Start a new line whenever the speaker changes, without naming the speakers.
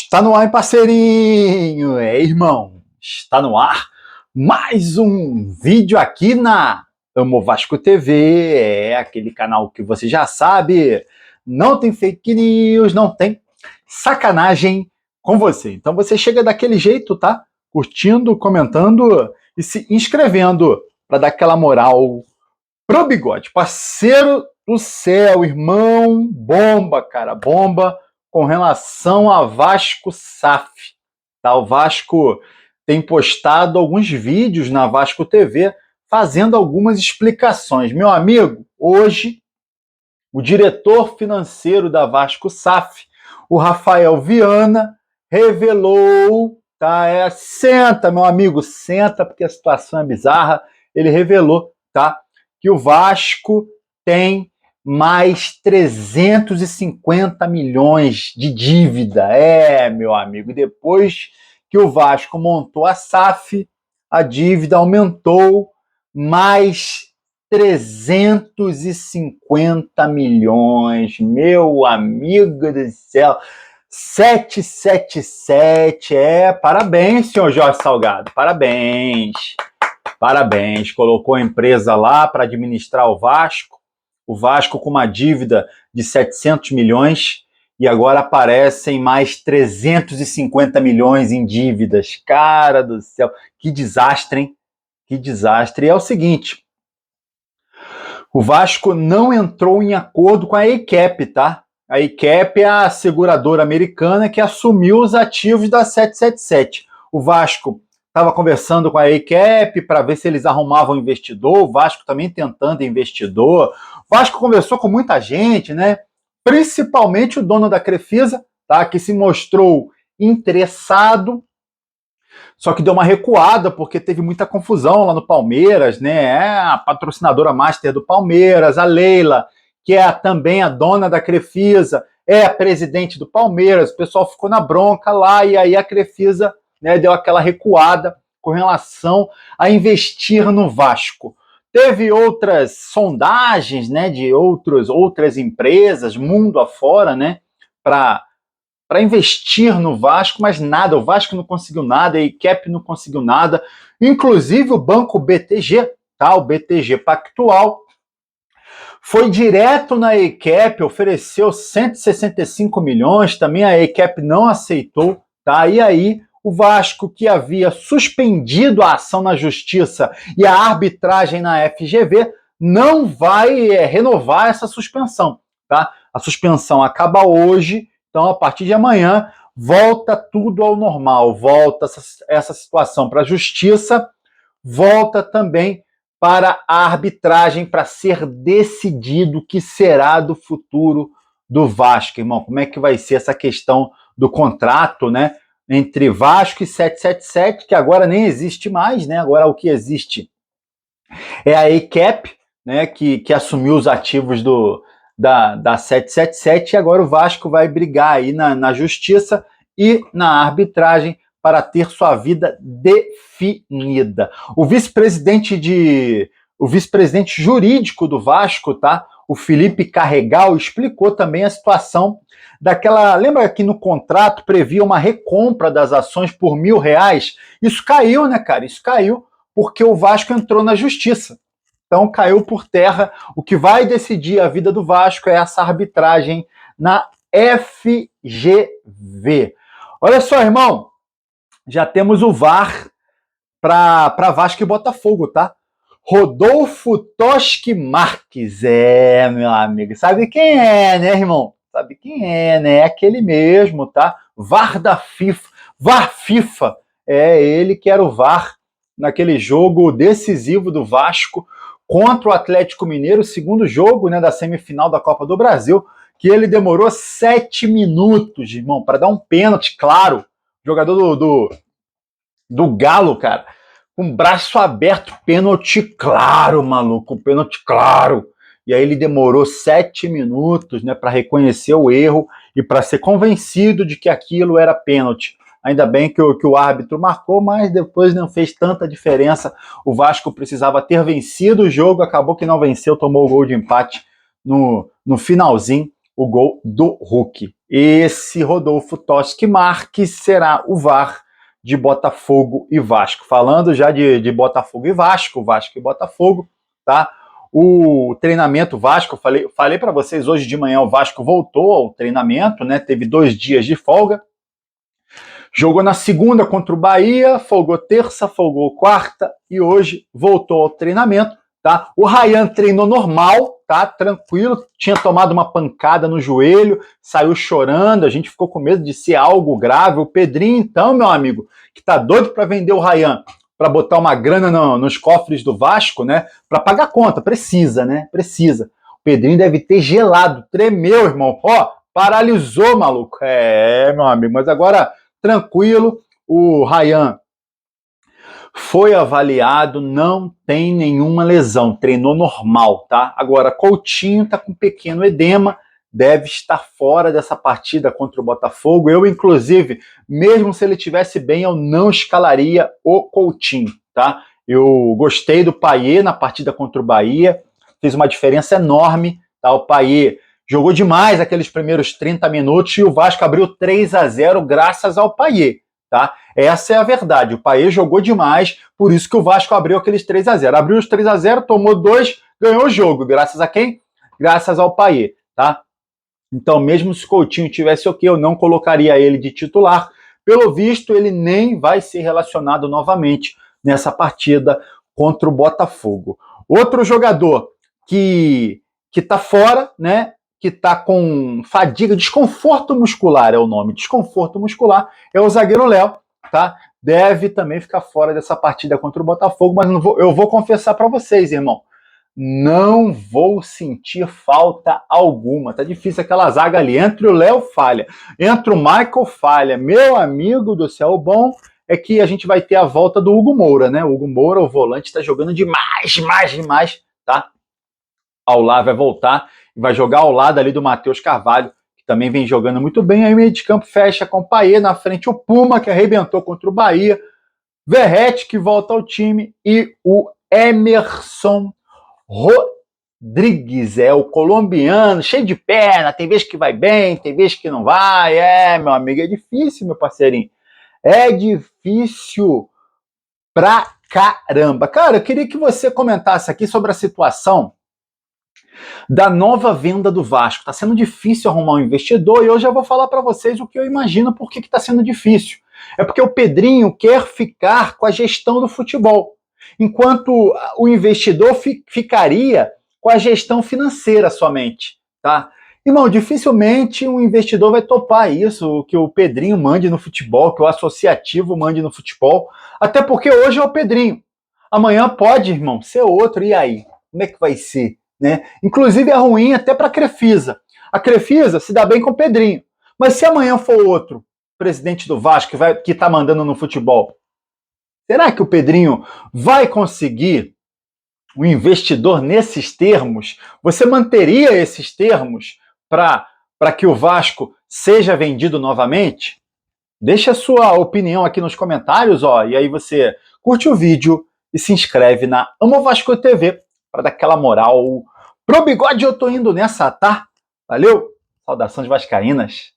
Está no ar, hein, parceirinho? Irmão, está no ar mais um vídeo aqui na Amo Vasco TV, aquele canal que você já sabe, não tem fake news, não tem sacanagem com você. Então você chega daquele jeito, tá? Curtindo, comentando e se inscrevendo para dar aquela moral pro Bigode. Parceiro do céu, irmão, bomba, cara, bomba. Com relação a Vasco SAF, tá? O Vasco tem postado alguns vídeos na Vasco TV fazendo algumas explicações. Meu amigo, hoje o diretor financeiro da Vasco SAF, o Rafael Viana, revelou, tá? Senta, meu amigo, senta, porque a situação é bizarra. Ele revelou, tá? Que o Vasco tem mais 350 milhões de dívida. Meu amigo, depois que o Vasco montou a SAF, a dívida aumentou mais 350 milhões. Meu amigo do céu, 777, parabéns, senhor Jorge Salgado, parabéns. Parabéns, colocou a empresa lá para administrar o Vasco com uma dívida de 700 milhões e agora aparecem mais 350 milhões em dívidas. Cara do céu, que desastre, hein? Que desastre. E é o seguinte, o Vasco não entrou em acordo com a ACAP, tá? A ACAP é a seguradora americana que assumiu os ativos da 777. O Vasco estava conversando com a ACAP para ver se eles arrumavam investidor, o Vasco também tentando investidor. O Vasco conversou com muita gente, né? Principalmente o dono da Crefisa, tá? Que se mostrou interessado, só que deu uma recuada porque teve muita confusão lá no Palmeiras, né? A patrocinadora master do Palmeiras, a Leila, que é também a dona da Crefisa, é a presidente do Palmeiras. O pessoal ficou na bronca lá e aí a Crefisa, né, deu aquela recuada com relação a investir no Vasco. Teve outras sondagens, né, de outras empresas, mundo afora, né, para investir no Vasco, mas nada, o Vasco não conseguiu nada, a ACAP não conseguiu nada, inclusive o banco BTG, tá, o BTG Pactual, foi direto na ACAP, ofereceu 165 milhões, também a ACAP não aceitou, tá, e aí o Vasco, que havia suspendido a ação na Justiça e a arbitragem na FGV, não vai renovar essa suspensão, tá? A suspensão acaba hoje, então a partir de amanhã volta tudo ao normal, volta essa situação para a Justiça, volta também para a arbitragem para ser decidido o que será do futuro do Vasco, irmão. Como é que vai ser essa questão do contrato, né? Entre Vasco e 777, que agora nem existe mais, né? Agora o que existe é a ACAP, né? Que assumiu os ativos da 777, e agora o Vasco vai brigar aí na Justiça e na arbitragem para ter sua vida definida. O vice-presidente jurídico do Vasco, tá? O Felipe Carregal, explicou também a situação daquela... Lembra que no contrato previa uma recompra das ações por R$1.000? Isso caiu, né, cara? Isso caiu porque o Vasco entrou na Justiça. Então caiu por terra. O que vai decidir a vida do Vasco é essa arbitragem na FGV. Olha só, irmão, já temos o VAR para Vasco e Botafogo, tá? Rodolfo Toschi Marques, meu amigo, sabe quem é, né, irmão? Sabe quem é, né? É aquele mesmo, tá? VAR da FIFA, VAR FIFA, ele que era o VAR naquele jogo decisivo do Vasco contra o Atlético Mineiro, segundo jogo, né, da semifinal da Copa do Brasil, que ele demorou 7 minutos, irmão, para dar um pênalti, claro, jogador do Galo, cara, com o braço aberto, pênalti claro, maluco, pênalti claro. E aí ele demorou 7 minutos, né, para reconhecer o erro e para ser convencido de que aquilo era pênalti. Ainda bem que o árbitro marcou, mas depois não fez tanta diferença. O Vasco precisava ter vencido o jogo, acabou que não venceu, tomou o gol de empate no finalzinho, o gol do Hulk. esse Rodolfo Toschi Marques será o VAR de Botafogo e Vasco. Falando já de Botafogo e Vasco e Botafogo, tá? O treinamento Vasco, falei para vocês hoje de manhã, o Vasco voltou ao treinamento, né? Teve 2 dias de folga. Jogou na segunda contra o Bahia, folgou terça, folgou quarta e hoje voltou ao treinamento, tá? O Ryan treinou normal, tá? Tranquilo, tinha tomado uma pancada no joelho, saiu chorando, a gente ficou com medo de ser algo grave. O Pedrinho, então, meu amigo, que tá doido para vender o Ryan, para botar uma grana nos cofres do Vasco, né? Para pagar a conta, precisa, né? Precisa. O Pedrinho deve ter gelado, tremeu, irmão. Ó, paralisou, maluco. Meu amigo, mas agora tranquilo, o Ryan foi avaliado, não tem nenhuma lesão, treinou normal, tá? Agora, Coutinho tá com pequeno edema, deve estar fora dessa partida contra o Botafogo. Eu, inclusive, mesmo se ele tivesse bem, eu não escalaria o Coutinho, tá? Eu gostei do Payet na partida contra o Bahia, fez uma diferença enorme, tá? O Payet jogou demais aqueles primeiros 30 minutos e o Vasco abriu 3-0 graças ao Payet, tá? Essa é a verdade. O Payet jogou demais, por isso que o Vasco abriu aqueles 3-0. Abriu os 3-0, tomou 2, ganhou o jogo. Graças a quem? Graças ao Payet, tá? Então, mesmo se o Coutinho tivesse ok, eu não colocaria ele de titular. Pelo visto, ele nem vai ser relacionado novamente nessa partida contra o Botafogo. Outro jogador que tá fora, né? Que está com fadiga, desconforto muscular é o nome, desconforto muscular, é o zagueiro Léo, tá? Deve também ficar fora dessa partida contra o Botafogo, mas eu vou confessar para vocês, irmão, não vou sentir falta alguma. Tá difícil aquela zaga ali, entre o Léo falha, entre o Michael falha, meu amigo do céu, o bom é que a gente vai ter a volta do Hugo Moura, né? O Hugo Moura, o volante, está jogando demais, tá? Aulá vai voltar e vai jogar ao lado ali do Matheus Carvalho, que também vem jogando muito bem. Aí o meio de campo fecha com o Payet, na frente o Puma, que arrebentou contra o Bahia, Verratti, que volta ao time, e o Emerson Rodrigues, o colombiano, cheio de perna, tem vez que vai bem, tem vez que não vai. Meu amigo, é difícil, meu parceirinho. É difícil pra caramba. Cara, eu queria que você comentasse aqui sobre a situação da nova venda do Vasco. Está sendo difícil arrumar um investidor e eu já vou falar para vocês o que eu imagino por que está sendo difícil. É porque o Pedrinho quer ficar com a gestão do futebol, enquanto o investidor ficaria com a gestão financeira somente, tá? Irmão, dificilmente um investidor vai topar isso, que o Pedrinho mande no futebol, que o associativo mande no futebol, até porque hoje é o Pedrinho. Amanhã pode, irmão, ser outro, e aí? Como é que vai ser? Né? Inclusive é ruim até para a Crefisa. A Crefisa se dá bem com o Pedrinho. Mas se amanhã for outro presidente do Vasco que está mandando no futebol, será que o Pedrinho vai conseguir um investidor nesses termos? Você manteria esses termos para que o Vasco seja vendido novamente? Deixa a sua opinião aqui nos comentários, e aí você curte o vídeo e se inscreve na Amo Vasco TV para dar aquela moral. Pro bigode eu tô indo nessa, tá? Valeu? Saudações vascaínas.